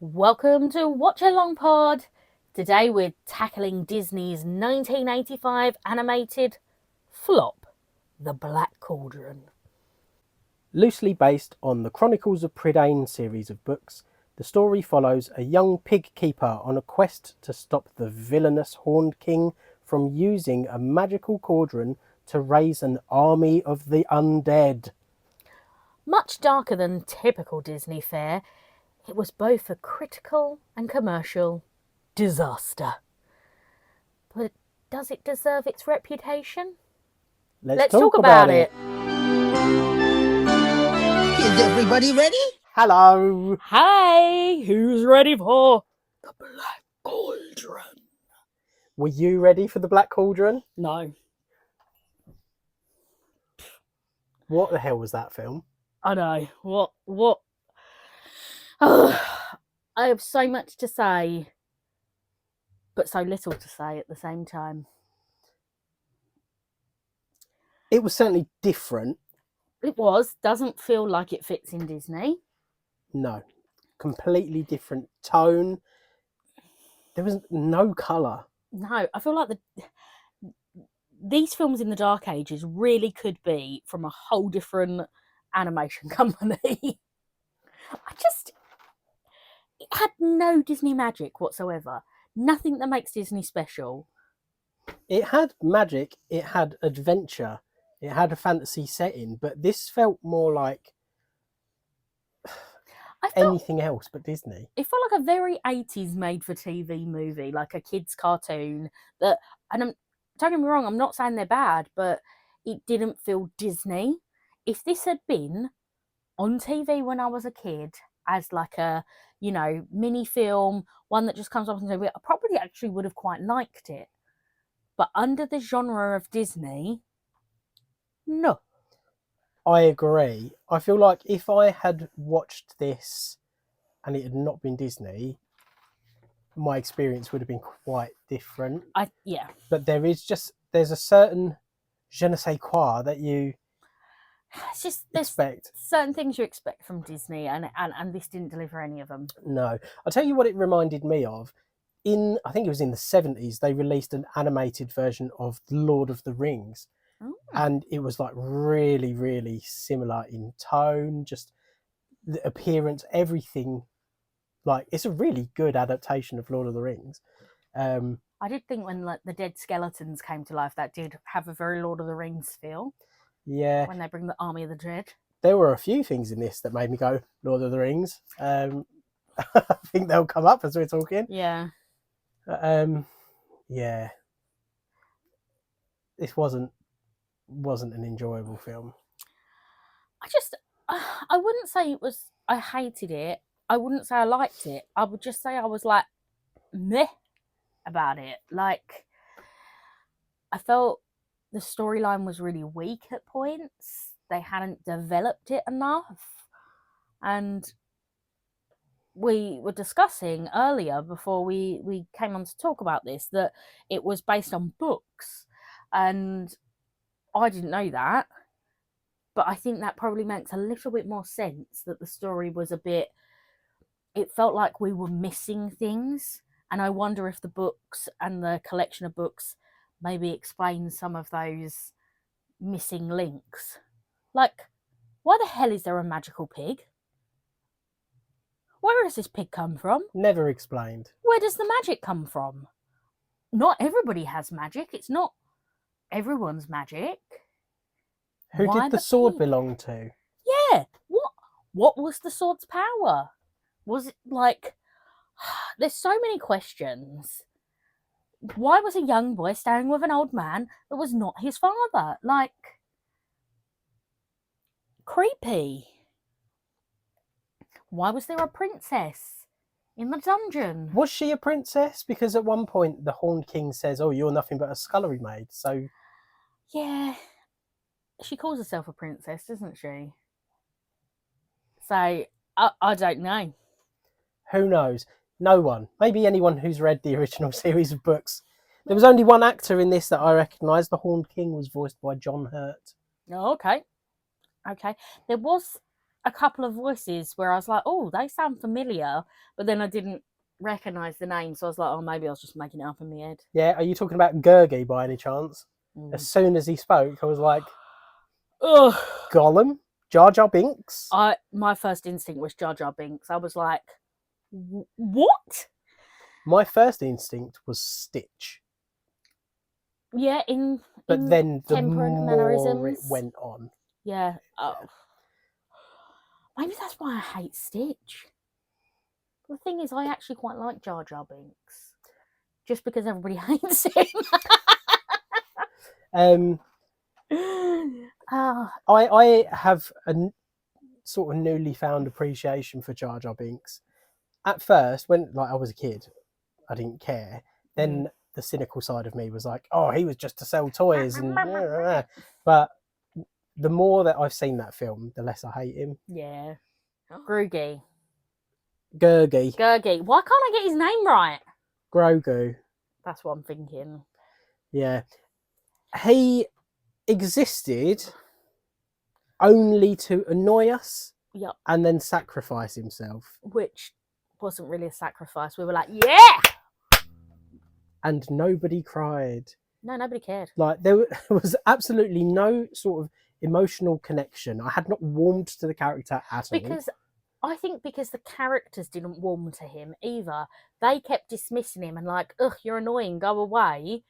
Welcome to Watch Along Pod. Today we're tackling Disney's 1985 animated flop, The Black Cauldron. Loosely based on the Chronicles of Prydain series of books, the story follows a young pig keeper on a quest to stop the villainous Horned King from using a magical cauldron to raise an army of the undead. Much darker than typical Disney fare, it was both a critical and commercial disaster. But does it deserve its reputation? Let's talk about it. Is everybody ready? Hello. Hey, who's ready for The Black Cauldron? Were you ready for the Black Cauldron? No. What the hell was that film? I know. What? Oh, I have so much to say, but so little to say at the same time. It was certainly different. It doesn't feel like it fits in Disney. No. Completely different tone. There was no colour. No, I feel like these films in the Dark Ages really could be from a whole different animation company. It had no Disney magic whatsoever. Nothing that makes Disney special. It had magic, it had adventure, it had a fantasy setting, but this felt more like anything else but Disney. It felt like a very 80s made-for-TV movie, like a kid's cartoon. Don't get me wrong, I'm not saying they're bad, but it didn't feel Disney. If this had been on TV when I was a kid as like a, mini film, one that just comes up on TV, I probably actually would have quite liked it. But under the genre of Disney, no. I agree. I feel like if I had watched this and it had not been Disney, my experience would have been quite different. Yeah. But there's a certain je ne sais quoi that you It's just there's expect. certain things you expect from Disney, and this didn't deliver any of them. No. I'll tell you what it reminded me of. I think it was in the 70s, they released an animated version of The Lord of the Rings. Oh. And it was like really, really similar in tone, just the appearance, everything. Like, it's a really good adaptation of Lord of the Rings. I did think when the dead skeletons came to life, that did have a very Lord of the Rings feel. Yeah. When they bring the army of the dead. There were a few things in this that made me go, Lord of the Rings. I think they'll come up as we're talking. Yeah. Yeah. This wasn't an enjoyable film. I wouldn't say I hated it. I wouldn't say I liked it. I would just say I was like meh about it. Like, I felt the storyline was really weak at points. They hadn't developed it enough. And we were discussing earlier before we came on to talk about this that it was based on books. And I didn't know that. But I think that probably makes a little bit more sense, that the story was it felt like we were missing things. And I wonder if the books and the collection of books maybe explain some of those missing links. Like, why the hell is there a magical pig? Where does this pig come from? Never explained. Where does the magic come from? Not everybody has magic. It's not everyone's magic. Who did the sword belong to? Yeah. What was the sword's power? Was it like... There's so many questions. Why was a young boy staying with an old man that was not his father? Like... creepy. Why was there a princess in the dungeon? Was she a princess? Because at one point the Horned King says, "Oh, you're nothing but a scullery maid." So... Yeah. She calls herself a princess, doesn't she? So, I don't know. Who knows? No one. Maybe anyone who's read the original series of books. There was only one actor in this that I recognised. The Horned King was voiced by John Hurt. Oh, okay. There was a couple of voices where I was like, oh, they sound familiar, but then I didn't recognise the name, so I was like, oh, maybe I was just making it up in my head. Yeah, are you talking about Gurgi by any chance? Mm. As soon as he spoke, I was like, Ugh. Gollum? Jar Jar Binks? My first instinct was Jar Jar Binks. I was like, what? My first instinct was Stitch. Yeah, But in then the temper and more mannerisms. it went on. Yeah. Oh. Maybe that's why I hate Stitch. The thing is, I actually quite like Jar Jar Binks. Just because everybody hates him. I have a sort of newly found appreciation for Jar Jar Binks. At first, when I was a kid, I didn't care. Then the cynical side of me was like, "Oh, he was just to sell toys," and but the more that I've seen that film, the less I hate him. Yeah. Gurgi. Gurgi. Why can't I get his name right? Grogu. That's what I'm thinking. Yeah. He existed only to annoy us. Yep. And then sacrifice himself. Which wasn't really a sacrifice. We were like, yeah! And nobody cried. No, nobody cared. Like, there was absolutely no sort of emotional connection. I had not warmed to the character at all. I think because the characters didn't warm to him either. They kept dismissing him and like, ugh, you're annoying, go away.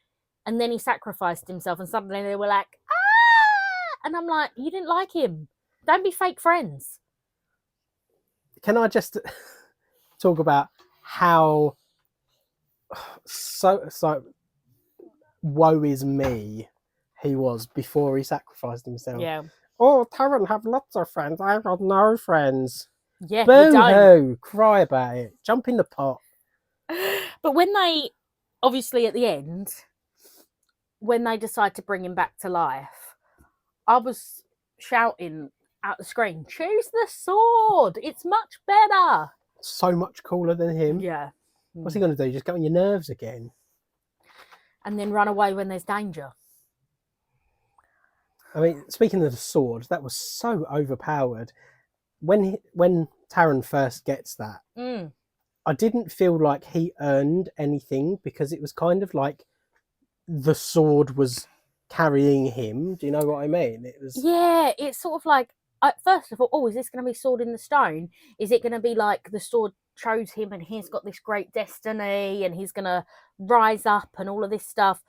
And then he sacrificed himself and suddenly they were like, ah! And I'm like, you didn't like him. Don't be fake friends. Can I just talk about how so woe is me he was before he sacrificed himself? Yeah. Oh, Taran have lots of friends. I've got no friends. Yeah, boo-hoo, cry about it. Jump in the pot. But when they, obviously at the end, when they decide to bring him back to life, I was shouting at the screen, choose the sword. It's much better. So much cooler than him. Yeah. What's he going to do? Just get on your nerves again? And then run away when there's danger. I mean, speaking of the sword, that was so overpowered. When Taran first gets that, I didn't feel like he earned anything because it was kind of like the sword was carrying him. Do you know what I mean? It was. Yeah, it's sort of like, first of all, oh, is this going to be Sword in the Stone? Is it going to be like the sword chose him and he's got this great destiny and he's going to rise up and all of this stuff?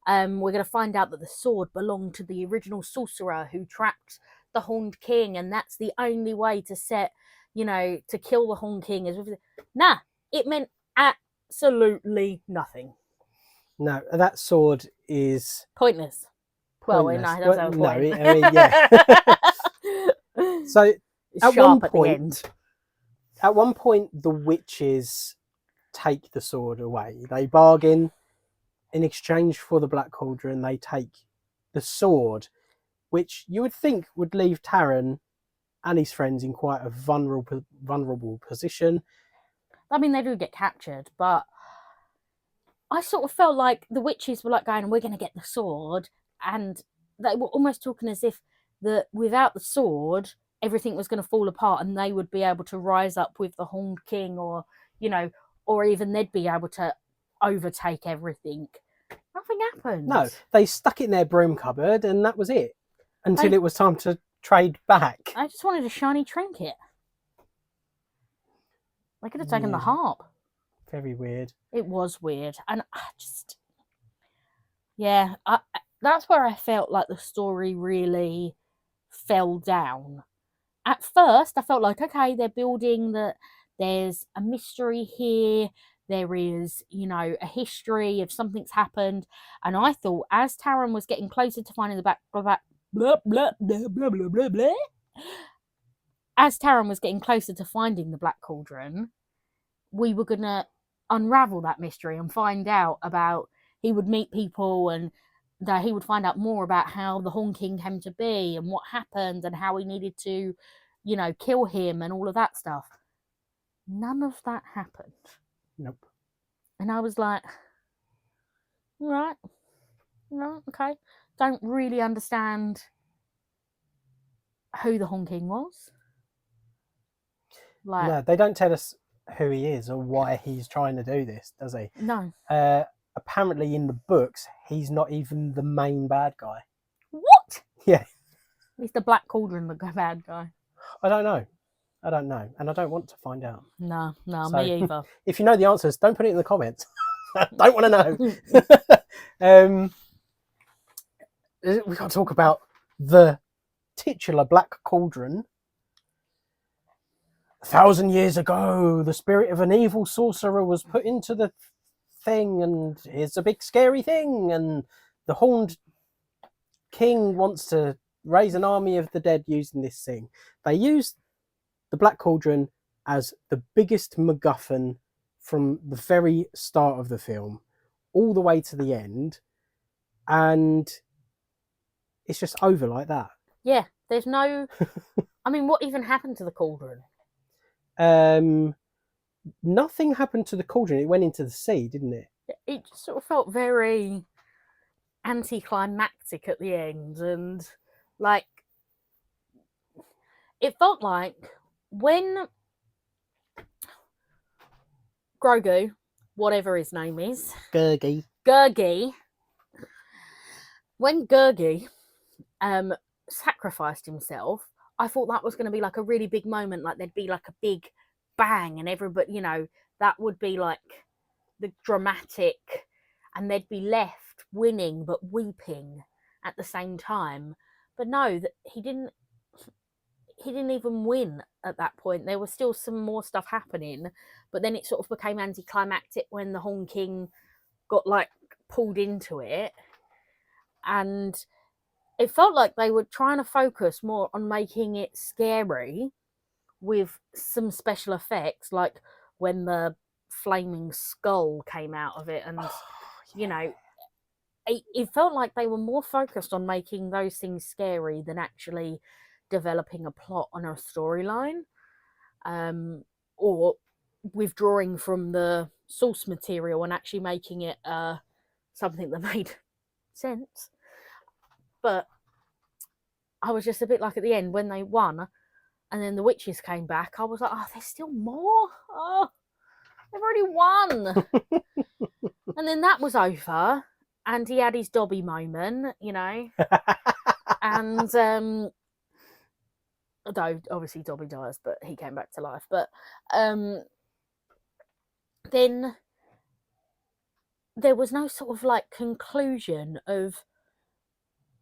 We're going to find out that the sword belonged to the original sorcerer who trapped the Horned King, and that's the only way to to kill the Horned King. Nah, it meant absolutely nothing. No, that sword is pointless. Well, no, that's our point. No, I mean, yeah. So at one point, the witches take the sword away. They bargain in exchange for the Black Cauldron. They take the sword, which you would think would leave Taran and his friends in quite a vulnerable position. I mean, they do get captured, but I sort of felt like the witches were like going, we're going to get the sword, and they were almost talking as if that without the sword, everything was going to fall apart and they would be able to rise up with the Horned King, or even they'd be able to overtake everything. Nothing happened. No, they stuck it in their broom cupboard and that was it. Until it was time to trade back. I just wanted a shiny trinket. They could have taken the harp. Very weird. It was weird. And that's where I felt like the story really fell down. At first, I felt like, okay, they're building that there's a mystery here. There is, a history of something's happened. And I thought as Taran was getting closer to finding the as Taran was getting closer to finding the Black Cauldron, we were going to unravel that mystery and find out about, he would meet people and that he would find out more about how the Horned King came to be and what happened and how he needed to, kill him and all of that stuff. None of that happened. Nope. And I was like, all right, no, okay. Don't really understand who the Horned King was. Like, No, they don't tell us who he is or why he's trying to do this, does he? no. Apparently, in the books, he's not even the main bad guy. What? Yeah. He's the Black Cauldron, the bad guy. I don't know, and I don't want to find out. No, So, me either. If you know the answers, don't put it in the comments. I don't want to know. We got to talk about the titular Black Cauldron. 1,000 years ago, the spirit of an evil sorcerer was put into the thing, and it's a big scary thing, and the horned king wants to raise an army of the dead using this thing. They used the Black Cauldron as the biggest MacGuffin from the very start of the film all the way to the end, and it's just over like that. Yeah, there's no... I mean, what even happened to the cauldron? Nothing happened to the cauldron. It went into the sea, didn't it? It just sort of felt very anticlimactic at the end, and like it felt like when Grogu, whatever his name is, Gurgi. when Gurgi sacrificed himself, I thought that was going to be like a really big moment, like there'd be like a big bang and everybody, you know, that would be like the dramatic, and they'd be left winning but weeping at the same time. But no, that he didn't even win at that point. There was still some more stuff happening, but then it sort of became anticlimactic when the Horn King got like pulled into it, and it felt like they were trying to focus more on making it scary with some special effects, like when the flaming skull came out of it, and you know, it felt like they were more focused on making those things scary than actually developing a plot on a storyline, or withdrawing from the source material and actually making it something that made sense. But I was just a bit like at the end when they won and then the witches came back, I was like, oh, there's still more? Oh, they've already won. And then that was over and he had his Dobby moment, you know. And although obviously Dobby dies, but he came back to life. But then there was no sort of like conclusion of,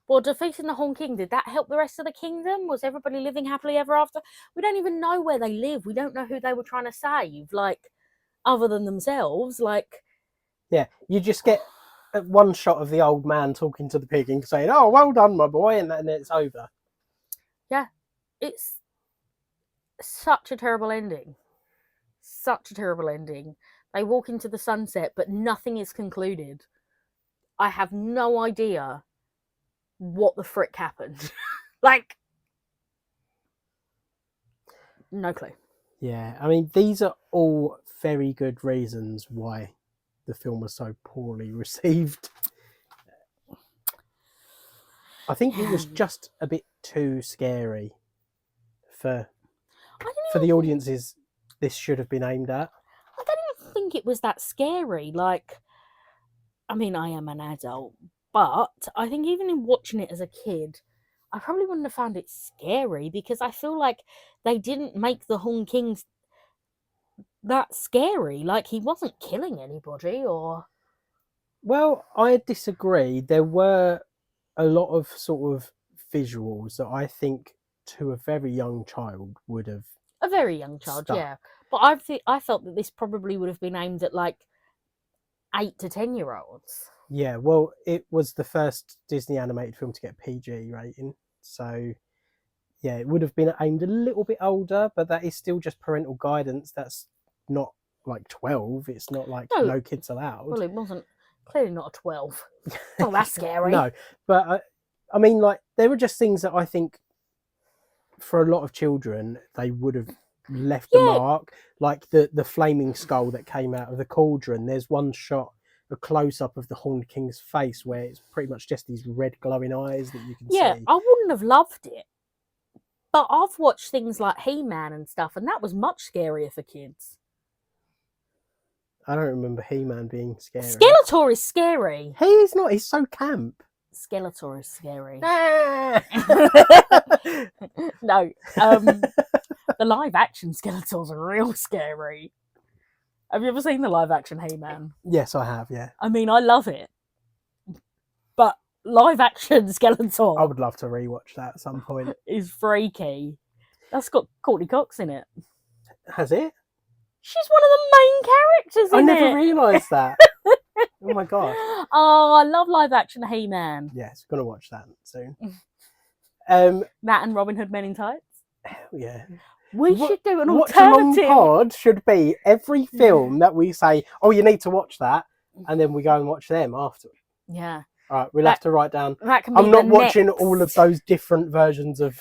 well, defeating the Horn King, did that help the rest of the kingdom? Was everybody living happily ever after? We don't even know where they live. We don't know who they were trying to save, like, other than themselves. Like, yeah, you just get one shot of the old man talking to the pig and saying, oh, well done, my boy, and then it's over. Yeah, it's such a terrible ending. Such a terrible ending. They walk into the sunset, but nothing is concluded. I have no idea what the frick happened. Like, no clue. Yeah, I mean, these are all very good reasons why the film was so poorly received. I think it was just a bit too scary for the audiences this should have been aimed at. I don't even think it was that scary. Like, I mean, I am an adult, but I think even in watching it as a kid, I probably wouldn't have found it scary because I feel like they didn't make the Horn King that scary. Like, he wasn't killing anybody or... Well, I disagree. There were a lot of sort of visuals that I think to a very young child would have... A very young child, stuck. yeah. But I felt that this probably would have been aimed at, like, 8 to 10-year-olds. Yeah, well, it was the first Disney animated film to get PG rating. So, yeah, it would have been aimed a little bit older, but that is still just parental guidance. That's not like 12. It's not like no kids allowed. Well, it wasn't. Clearly not a 12. Oh, that's scary. No, but I mean, like, there were just things that I think for a lot of children, they would have left a mark. Like the flaming skull that came out of the cauldron. There's one shot, a close-up of the Horned King's face where it's pretty much just these red glowing eyes that you can see. Yeah, I wouldn't have loved it. But I've watched things like He-Man and stuff, and that was much scarier for kids. I don't remember He-Man being scary. Skeletor is scary. He's not. He's so camp. Skeletor is scary. Ah! No, the live-action Skeletors are real scary. Have you ever seen the live-action He-Man? Yes, I have. Yeah, I mean, I love it, but live-action Skeletor I would love to rewatch that at some point. is freaky. That's got Courtney Cox in it. Has it? She's one of the main characters I in never it. realised that. Oh my god. Oh, I love live-action He-Man. Yes, gonna watch that soon. That and Robin Hood Men in Tights. Yeah. We should do an Watch Along alternative. Pod should be every film that we say, oh, you need to watch that, and then we go and watch them afterwards. Yeah. All right, we'll have to write down. That can be I'm not the watching next... all of those different versions of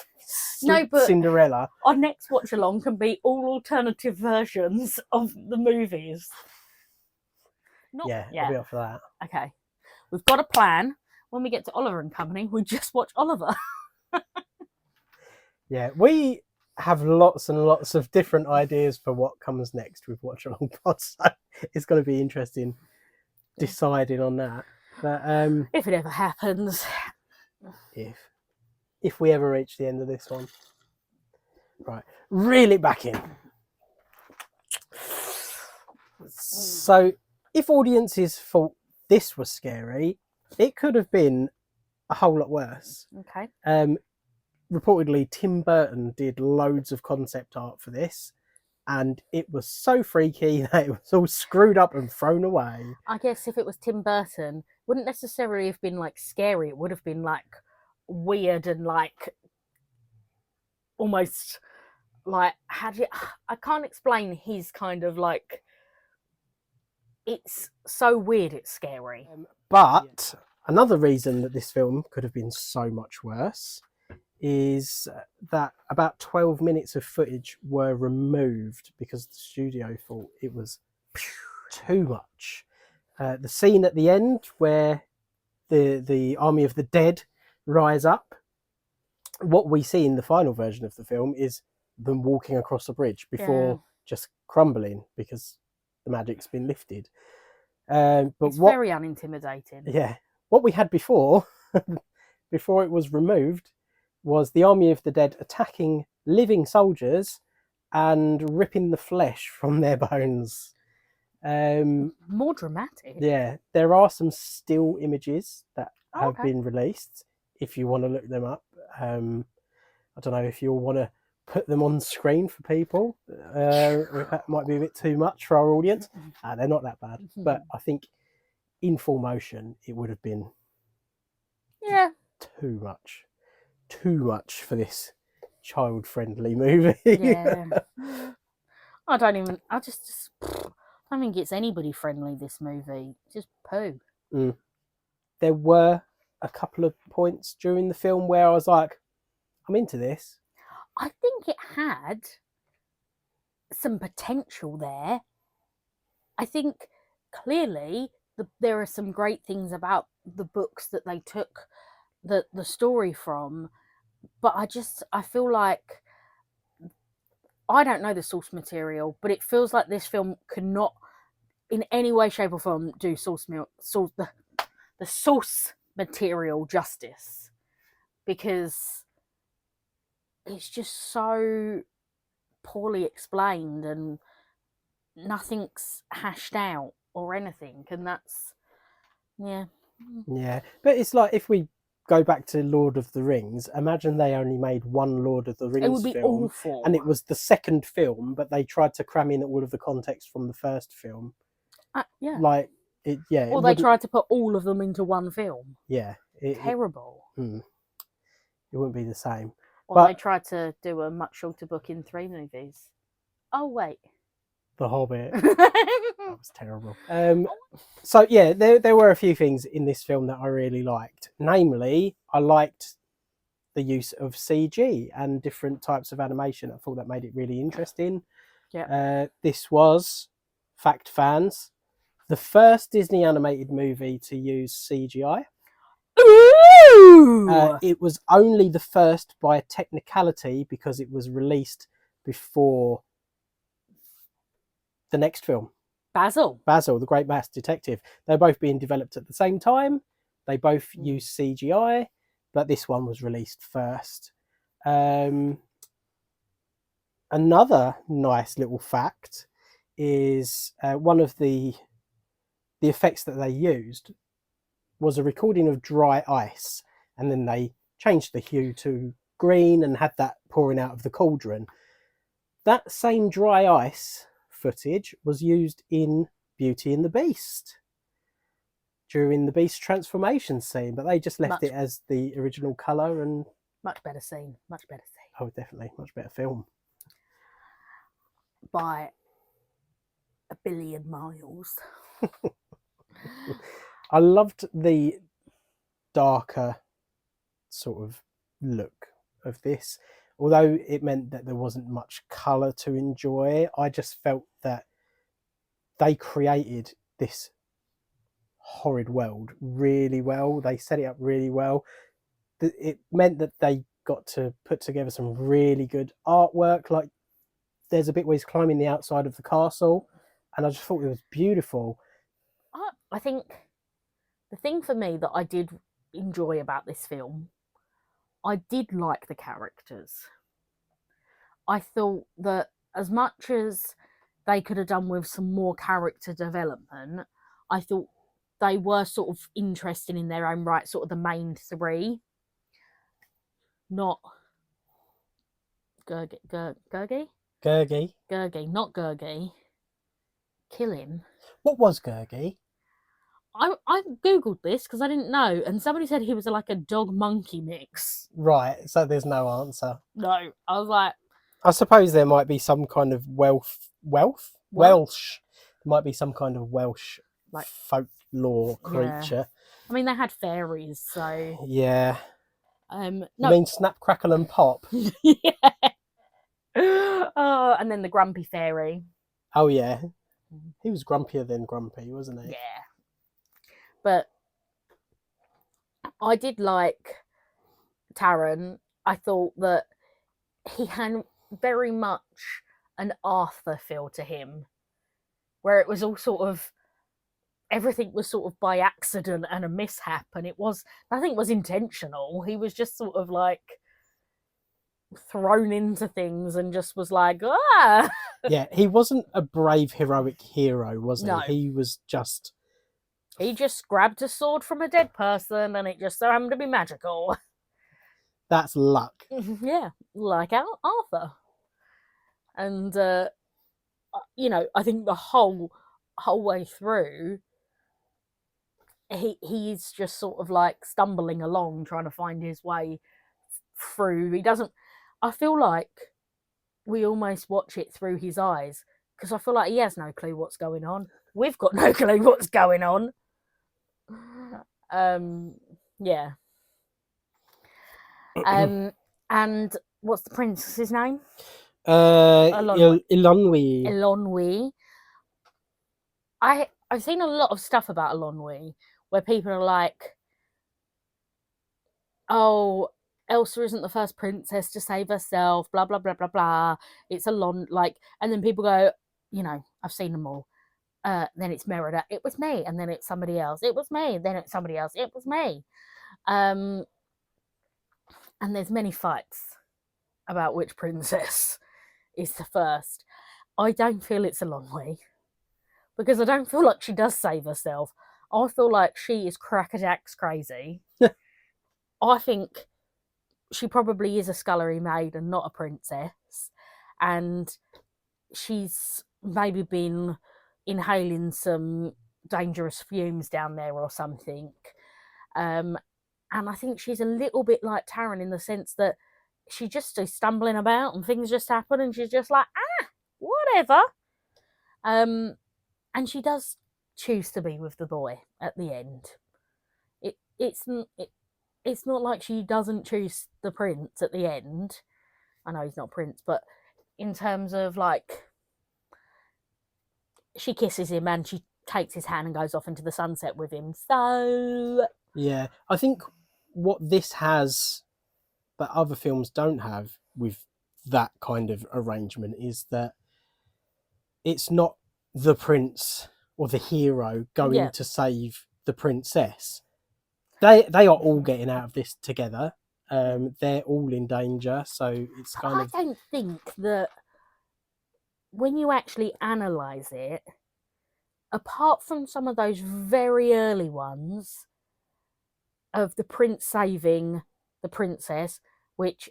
No, but Cinderella. our next watch along can be all alternative versions of the movies. Yeah, I'll be up for that. Okay. We've got a plan. When we get to Oliver and Company, we just watch Oliver. Yeah, we have lots and lots of different ideas for what comes next with Watch Along Pod, so it's going to be interesting deciding on that. But If it ever happens. if we ever reach the end of this one. Right, reel it back in. So, if audiences thought this was scary, it could have been a whole lot worse. Okay. Reportedly, Tim Burton did loads of concept art for this, and it was so freaky that it was all screwed up and thrown away. I guess if it was Tim Burton, it wouldn't necessarily have been like scary. It would have been like weird and like almost like I can't explain his kind of like, it's so weird it's scary. But another reason that this film could have been so much worse is that about 12 minutes of footage were removed because the studio thought it was too much. The scene at the end where the army of the dead rise up, what we see in the final version of the film is them walking across a bridge before just crumbling because the magic's been lifted. But it's very unintimidating. Yeah, what we had before, before it was removed, was the army of the dead attacking living soldiers and ripping the flesh from their bones. More dramatic. Yeah, there are some still images that have been released if you want to look them up. I don't know if you'll want to put them on screen for people. That might be a bit too much for our audience. They're not that bad, but I think in full motion it would have been too much for this child-friendly movie. Yeah. I don't think it's anybody friendly, this movie. It's just poo. There were a couple of points during the film where I was like, I'm into this. I think it had some potential there. I think clearly there are some great things about the books that they took the story from, but I feel like, I don't know the source material, but it feels like this film cannot in any way, shape or form do the source material justice, because it's just so poorly explained and nothing's hashed out or anything, and that's but it's like, if we go back to Lord of the Rings, imagine they only made one Lord of the Rings film. It would be awful. And it was the second film, but they tried to cram in all of the context from the first film. Or they tried to put all of them into one film. Yeah. Terrible. It wouldn't be the same. Or they tried to do a much shorter book in 3 movies. Oh, wait. The Hobbit. That was terrible. So yeah, there were a few things in this film that I really liked. Namely, I liked the use of CG and different types of animation. I thought that made it really interesting. Yeah. This was, fact fans, the first Disney animated movie to use CGI. Woo! It was only the first by a technicality because it was released before the next film, Basil. Basil, the Great Masked Detective. They're both being developed at the same time. They both use CGI, but this one was released first. Another nice little fact is one of the effects that they used was a recording of dry ice, and then they changed the hue to green and had that pouring out of the cauldron. That same dry ice footage was used in Beauty and the Beast during the Beast transformation scene, but they just left it as the original colour. And much better scene. Oh, definitely, much better film. By a billion miles. I loved the darker sort of look of this, although it meant that there wasn't much colour to enjoy. I just felt that they created this horrid world really well. They set it up really well. It meant that they got to put together some really good artwork. Like, there's a bit where he's climbing the outside of the castle, and I just thought it was beautiful. I think the thing for me that I did enjoy about this film, I did like the characters. I thought that as much as they could have done with some more character development, I thought they were sort of interesting in their own right, sort of the main three. Not Gurgi? Gurgi, not Gurgi. Kill him. What was Gurgi? I googled this because I didn't know, and somebody said he was like a dog monkey mix. Right, so there's no answer. No, I was like, I suppose there might be some kind of Welsh. There might be some kind of Welsh like folklore creature. Yeah. I mean, they had fairies, so yeah. No. I mean, Snap, Crackle, and Pop. Yeah. Oh, and then the grumpy fairy. Oh yeah, he was grumpier than Grumpy, wasn't he? Yeah. But I did like Taran. I thought that he had very much an Arthur feel to him, where it was all sort of, everything was sort of by accident and a mishap, and nothing was intentional. He was just sort of like thrown into things and just was like, ah. Yeah, he wasn't a brave, heroic hero, was he? No. He just grabbed a sword from a dead person, and it just so happened to be magical. That's luck. Yeah, like Arthur. And I think the whole way through, he's just sort of like stumbling along, trying to find his way through. I feel like we almost watch it through his eyes, because I feel like he has no clue what's going on. We've got no clue what's going on. Yeah. And what's the princess's name? Eilonwy. Eilonwy. I've seen a lot of stuff about Eilonwy where people are like, oh, Elsa isn't the first princess to save herself, blah, blah, blah, blah, blah. It's and then people go, I've seen them all. Then it's Merida, it was me. And then it's somebody else, it was me. Then it's somebody else, it was me. And there's many fights about which princess is the first. I don't feel it's Eilonwy, because I don't feel like she does save herself. I feel like she is crackerjacks crazy. I think she probably is a scullery maid and not a princess. And she's maybe been inhaling some dangerous fumes down there or something. And I think she's a little bit like Taran in the sense that she just is stumbling about and things just happen and she's just like, whatever. And she does choose to be with the boy at the end. It's not like she doesn't choose the prince at the end. I know he's not prince, but in terms of like, she kisses him and she takes his hand and goes off into the sunset with him. So yeah, I think what this has that other films don't have with that kind of arrangement is that it's not the prince or the hero going Yeah. to save the princess. They are all getting out of this together. They're all in danger, so it's But kind I of don't think that when you actually analyse it, apart from some of those very early ones of the prince saving the princess, which,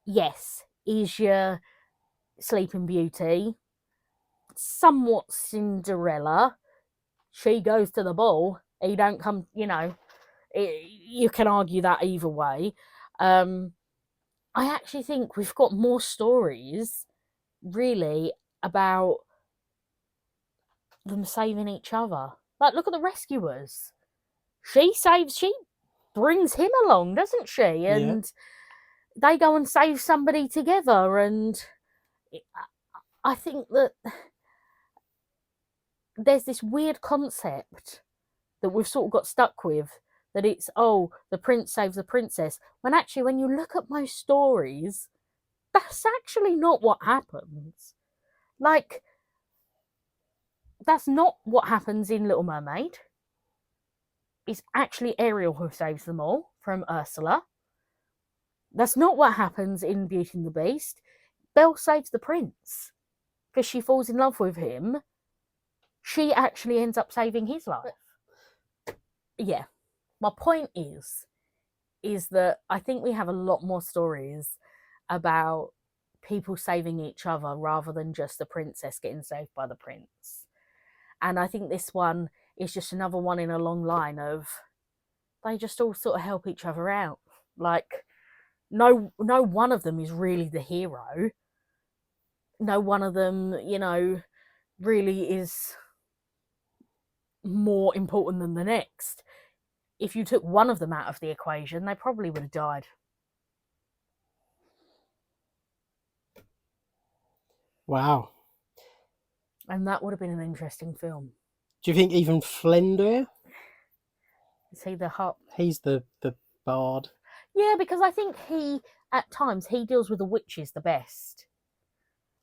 yes, is your Sleeping Beauty, somewhat Cinderella. She goes to the ball. He don't come, you can argue that either way. I actually think we've got more stories, really, about them saving each other. Like, look at the rescuers. She brings him along, doesn't she? And they go and save somebody together. And I think that there's this weird concept that we've sort of got stuck with, that it's, oh, the prince saves the princess, when actually, when you look at most stories, that's actually not what happens. Like, that's not what happens in Little Mermaid. It's actually Ariel who saves them all from Ursula. That's not what happens in Beauty and the Beast. Belle saves the prince because she falls in love with him. She actually ends up saving his life. Yeah. My point is that I think we have a lot more stories about people saving each other rather than just the princess getting saved by the prince. And I think this one is just another one in a long line of they just all sort of help each other out. Like, no one of them is really the hero. No one of them, really is more important than the next. If you took one of them out of the equation, they probably would have died. wow. And that would have been an interesting film. Do you think even Flender? Is he the hot? He's the bard. Yeah, because I think at times he deals with the witches the best.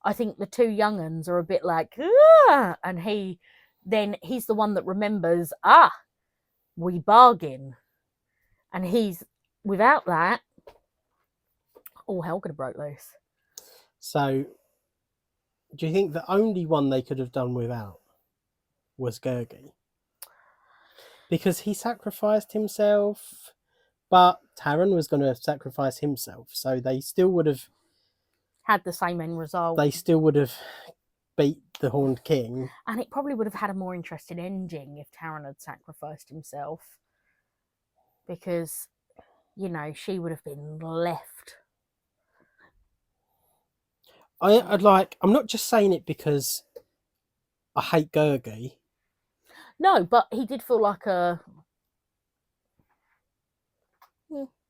I think the two young uns are a bit like, ah! And he's the one that remembers, we bargain. And he's, without that, all hell could have broke loose. So, do you think the only one they could have done without was Gurgi? Because he sacrificed himself, but Taran was going to sacrifice himself, so they still would have had the same end result. They still would have beat the Horned King. And it probably would have had a more interesting ending if Taran had sacrificed himself. Because, she would have been left. I'm not just saying it because I hate Gurgi. No, but he did feel like a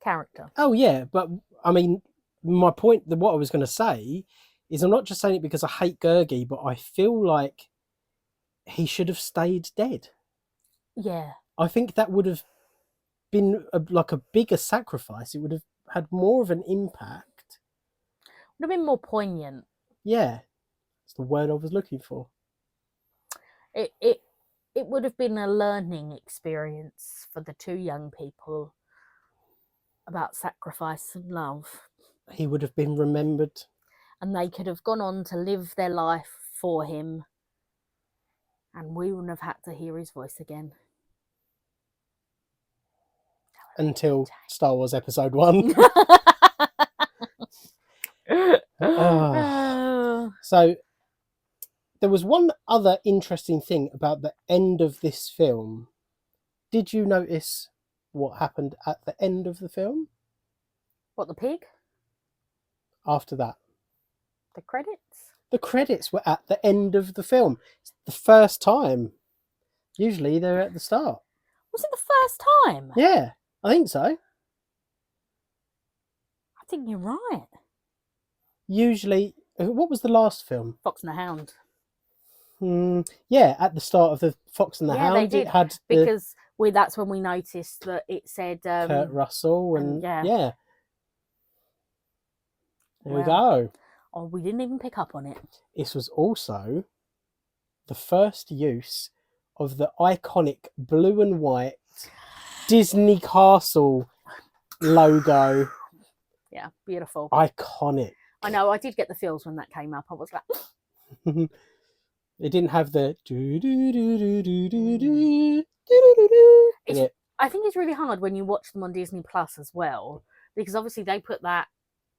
character. Oh, yeah, but I mean, my point, what I was going to say is I'm not just saying it because I hate Gurgi, but I feel like he should have stayed dead. Yeah. I think that would have been a bigger sacrifice. It would have had more of an impact. Would have been more poignant. Yeah, that's the word I was looking for. It would have been a learning experience for the two young people about sacrifice and love. He would have been remembered. And they could have gone on to live their life for him. And we wouldn't have had to hear his voice again. Until Star Wars Episode 1. So, there was one other interesting thing about the end of this film. Did you notice what happened at the end of the film? What, the pig? After that? The credits? The credits were at the end of the film. It's the first time. Usually they're at the start. Was it the first time? Yeah, I think so. I think you're right. Usually, what was the last film? Fox and the Hound. Yeah, at the start of the Fox and the Yeah, Hound, they did, it had because that's when we noticed that it said Kurt Russell and yeah. yeah. There we Wow. go. Oh, we didn't even pick up on it. This was also the first use of the iconic blue and white Disney Castle logo. Yeah, beautiful. Iconic. I know, I did get the feels when that came up. I was like... It didn't have the I think it's really hard when you watch them on Disney Plus as well, because obviously they put that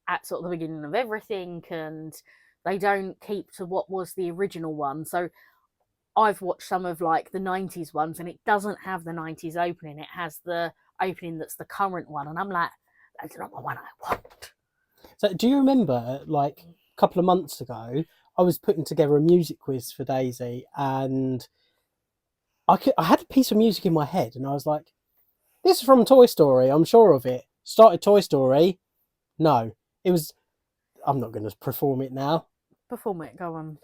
at sort of the beginning of everything and they don't keep to what was the original one. So I've watched some of like the 90s ones and it doesn't have the 90s opening. It has the opening that's the current one. And I'm like, that's not the one I want. So do you remember, like a couple of months ago, I was putting together a music quiz for Daisy and I had a piece of music in my head and I was like, this is from Toy Story, I'm sure of it. Started Toy Story. No, it was... I'm not going to perform it now. Perform it, go on.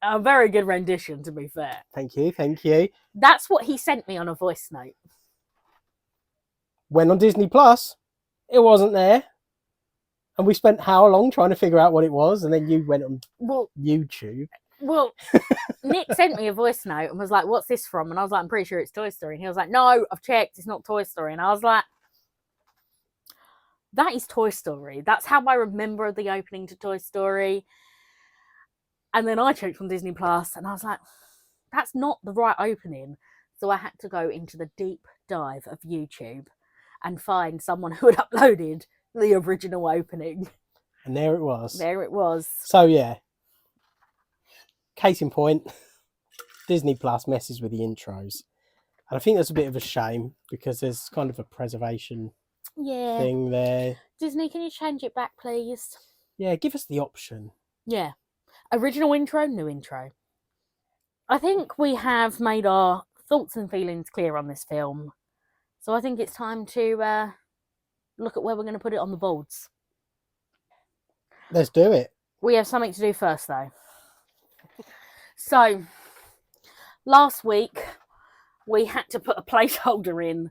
A very good rendition, to be fair. Thank you, thank you. That's what he sent me on a voice note. Went on Disney Plus, it wasn't there. And we spent how long trying to figure out what it was, and then you went on YouTube. Well, Nick sent me a voice note and was like, what's this from? And I was like, I'm pretty sure it's Toy Story. And he was like, no, I've checked, it's not Toy Story. And I was like, that is Toy Story. That's how I remember the opening to Toy Story. And then I checked on Disney Plus and I was like, that's not the right opening. So I had to go into the deep dive of YouTube and find someone who had uploaded the original opening. And there it was. There it was. So yeah, case in point, Disney Plus messes with the intros. And I think that's a bit of a shame because there's kind of a preservation thing there. Disney, can you change it back, please? Yeah, give us the option. Yeah. Original intro, new intro. I think we have made our thoughts and feelings clear on this film. So I think it's time to look at where we're going to put it on the boards. Let's do it. We have something to do first, though. So, last week, we had to put a placeholder in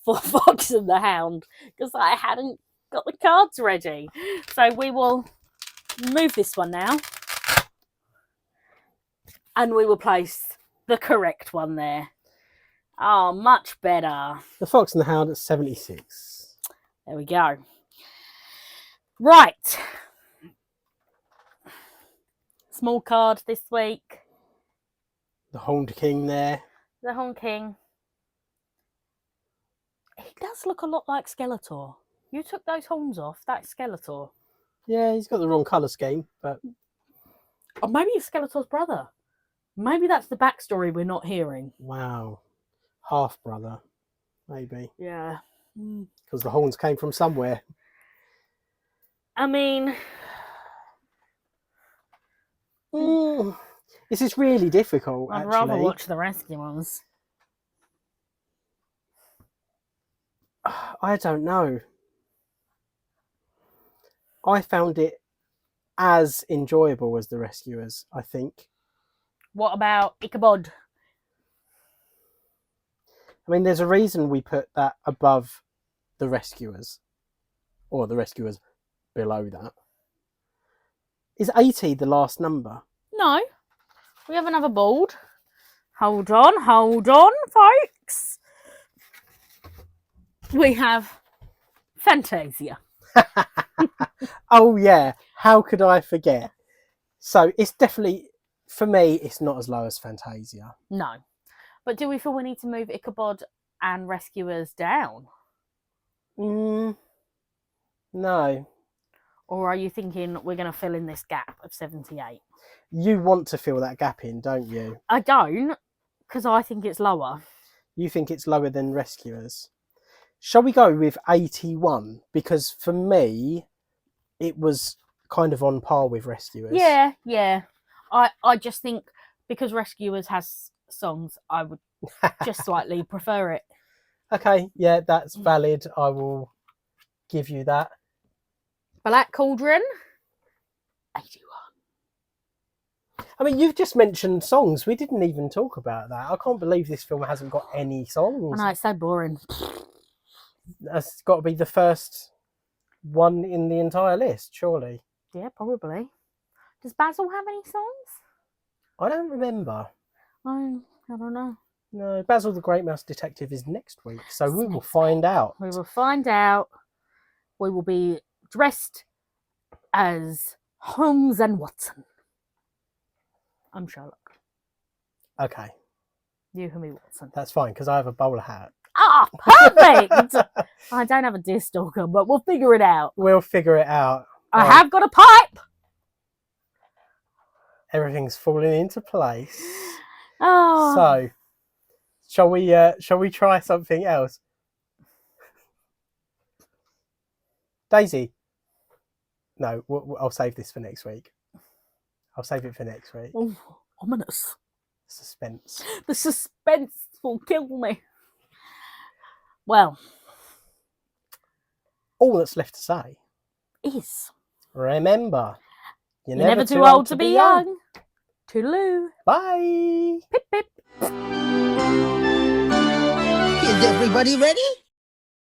for Fox and the Hound because I hadn't got the cards ready. So we will move this one now. And we will place the correct one there. Oh, much better. The Fox and the Hound at 76. There we go. Right. Small card this week. The Horned King there. The Horned King. He does look a lot like Skeletor. You took those horns off, that's Skeletor. Yeah, he's got the wrong colour scheme, but... Or maybe it's Skeletor's brother. Maybe that's the backstory we're not hearing. Wow. Half brother, maybe. Yeah. Because the horns came from somewhere. I mean... This is really difficult, I'd actually. rather watch the rescue ones. I don't know. I found it as enjoyable as The Rescuers, I think. What about Ichabod? I mean, there's a reason we put that above The Rescuers. Or The Rescuers below that. Is 80 the last number? No. We have another board. Hold on, folks. We have Fantasia. Oh, yeah. How could I forget? So it's definitely, for me, it's not as low as Fantasia. No. But do we feel we need to move Ichabod and Rescuers down? No. Or are you thinking we're going to fill in this gap of 78? You want to fill that gap in, don't you? I don't, because I think it's lower. You think it's lower than Rescuers. Shall we go with 81? Because for me, it was kind of on par with Rescuers. Yeah. I just think because Rescuers has songs, I would just slightly prefer it. Okay, yeah, that's valid. I will give you that. Black Cauldron. 81. I mean, you've just mentioned songs. We didn't even talk about that. I can't believe this film hasn't got any songs. I know, it's so boring. That's got to be the first one in the entire list, surely. Yeah, probably. Does Basil have any songs? I don't remember. I don't know. No, Basil the Great Mouse Detective is next week, so we will find out. We will find out. We will be dressed as Holmes and Watson. I'm Sherlock. Okay, You can be Watson. that's fine, because I have a bowler hat. Ah, perfect! I don't have a deer stalker, but we'll figure it out. We'll figure it out. I have got a pipe! Everything's falling into place. Oh. So, shall we try something else? Daisy? No, I'll save this for next week. I'll save it for next week. Oh, ominous. Suspense. The suspense will kill me. Well, all that's left to say is remember, you're never too old to be young. Toodaloo. Bye. Pip, pip. Is everybody ready?